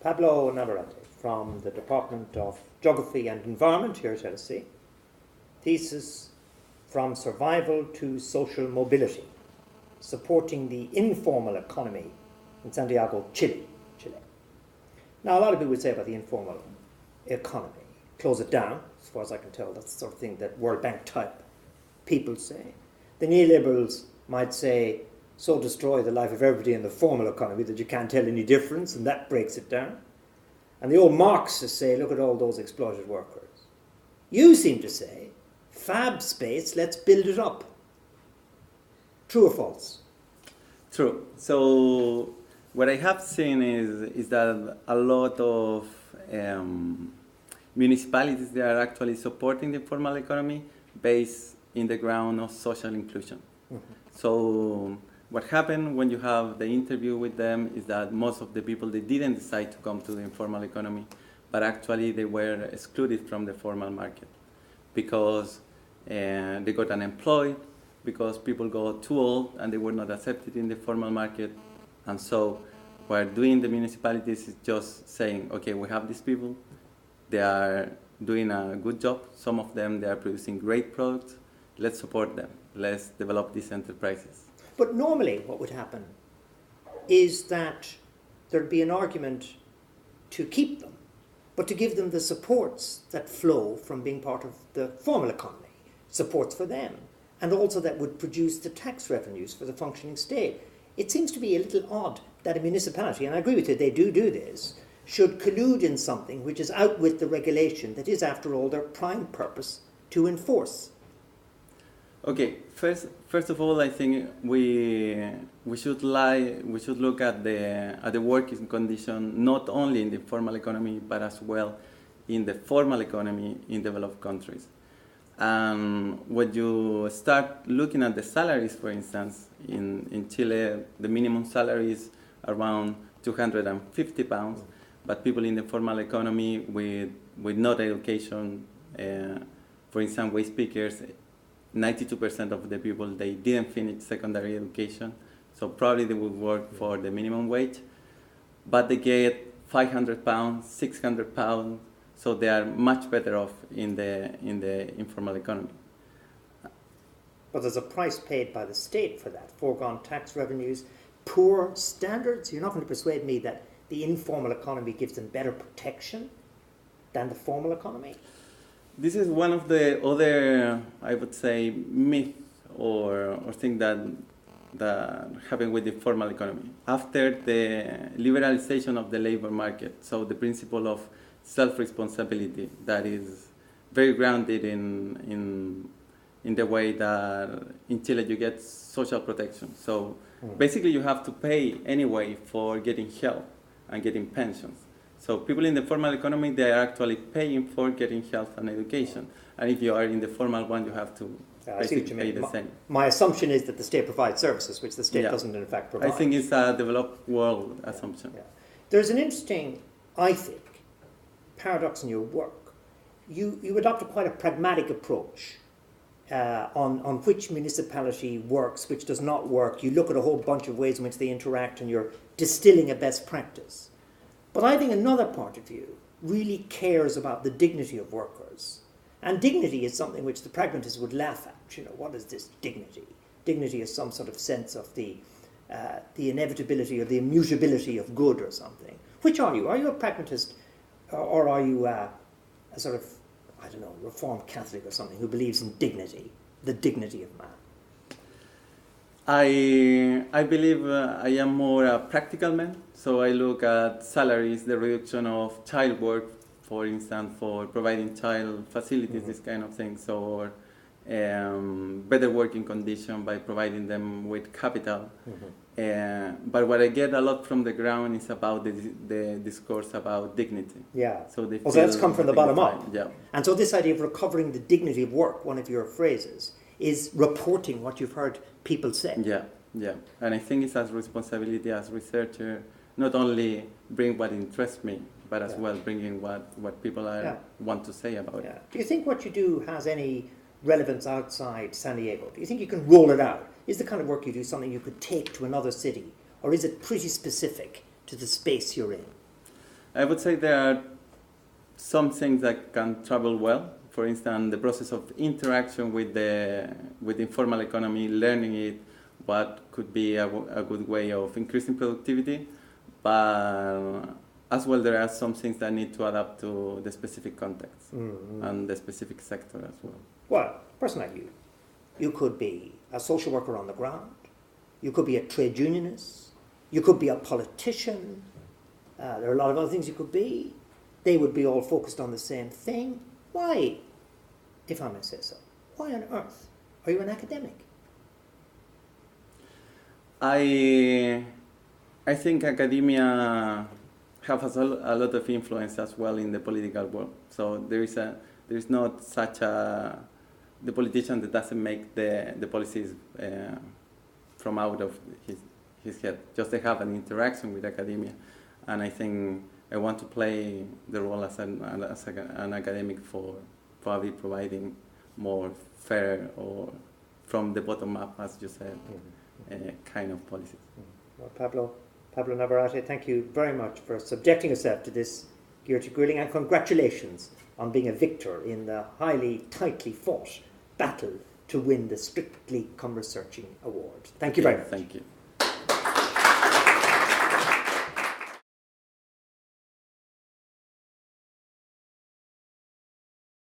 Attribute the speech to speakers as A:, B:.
A: Pablo Navarrete from the Department of Geography and Environment here at LSE. Thesis, From Survival to Social Mobility, Supporting the Informal Economy in Santiago, Chile. Now, a lot of people would say about the informal economy, close it down, as far as I can tell. That's the sort of thing that World Bank type people say. The neoliberals might say, so destroy the life of everybody in the formal economy that you can't tell any difference, and that breaks it down. And the old Marxists say, look at all those exploited workers. You seem to say, fab space, let's build it up. True or false?
B: True. So what I have seen is that a lot of municipalities, they are actually supporting the formal economy based in the ground of social inclusion. Mm-hmm. So what happened when you have the interview with them is that most of the people, they didn't decide to come to the informal economy, but actually they were excluded from the formal market because they got unemployed, because people got too old and they were not accepted in the formal market. And so what doing the municipalities is just saying, okay, we have these people, they are doing a good job. Some of them, they are producing great products. Let's support them. Let's develop these enterprises.
A: But normally what would happen is that there'd be an argument to keep them, but to give them the supports that flow from being part of the formal economy, supports for them, and also that would produce the tax revenues for the functioning state. It seems to be a little odd that a municipality, and I agree with you, they do this, should collude in something which is out with the regulation that is, after all, their prime purpose to enforce.
B: Okay, first of all, I think we should look at the working condition not only in the formal economy but as well in the formal economy in developed countries. And when you start looking at the salaries, for instance, in Chile, the minimum salary is around 250 pounds, but people in the formal economy with no education, for instance, waste pickers, 92% of the people, they didn't finish secondary education, so probably they would work for the minimum wage, but they get 500 pounds, 600 pounds, so they are much better off in the informal economy.
A: But there's a price paid by the state for that, foregone tax revenues, poor standards. You're not going to persuade me that the informal economy gives them better protection than the formal economy?
B: This is one of the other, I would say, myth or thing that happened with the formal economy. After the liberalization of the labor market, so the principle of self-responsibility that is very grounded in the way that in Chile you get social protection. So basically you have to pay anyway for getting help and getting pensions. So people in the formal economy, they are actually paying for getting health and education. And if you are in the formal one, you have to basically pay the same.
A: My assumption is that the state provides services, which the state doesn't in fact provide.
B: I think it's a developed world assumption.
A: Yeah. There's an interesting, I think, paradox in your work. You adopt quite a pragmatic approach on which municipality works, which does not work. You look at a whole bunch of ways in which they interact and you're distilling a best practice. But I think another part of you really cares about the dignity of workers. And dignity is something which the pragmatists would laugh at. You know, what is this dignity? Dignity is some sort of sense of the inevitability or the immutability of good or something. Which are you? Are you a pragmatist or are you a sort of, I don't know, Reformed Catholic or something who believes in dignity, the dignity of man?
B: I believe I am more a practical man, so I look at salaries, the reduction of child work, for instance, for providing child facilities, this kind of things, or better working condition by providing them with capital. But what I get a lot from the ground is about the discourse about dignity.
A: Yeah.
B: So
A: that's come from the bottom up.
B: Yeah.
A: And so this idea of recovering the dignity of work, one of your phrases, is reporting what you've heard people say.
B: Yeah. And I think it's a responsibility as researcher, not only bring what interests me, but as well bringing what people want to say about it.
A: Do you think what you do has any relevance outside San Diego? Do you think you can roll it out? Is the kind of work you do something you could take to another city? Or is it pretty specific to the space you're in?
B: I would say there are some things that can travel well. For instance, the process of interaction with the informal economy, learning it, what could be a good way of increasing productivity. But as well, there are some things that need to adapt to the specific context and the specific sector as well.
A: Well, a person like you could be a social worker on the ground, you could be a trade unionist, you could be a politician, there are a lot of other things you could be. They would be all focused on the same thing. Why, if I may say so, why on earth are you an academic?
B: I think academia has a lot of influence as well in the political world. So there is not such a the politician that doesn't make the policies from out of his head. Just they have an interaction with academia, and I think I want to play the role as an academic for probably providing more fair or from the bottom up, as you said, kind of policies.
A: Well, Pablo Navarrete, thank you very much for subjecting yourself to this Gearty gruelling, and congratulations on being a victor in the highly, tightly fought battle to win the Strictly Come Researching Award. Thank you very much.
B: Thank you.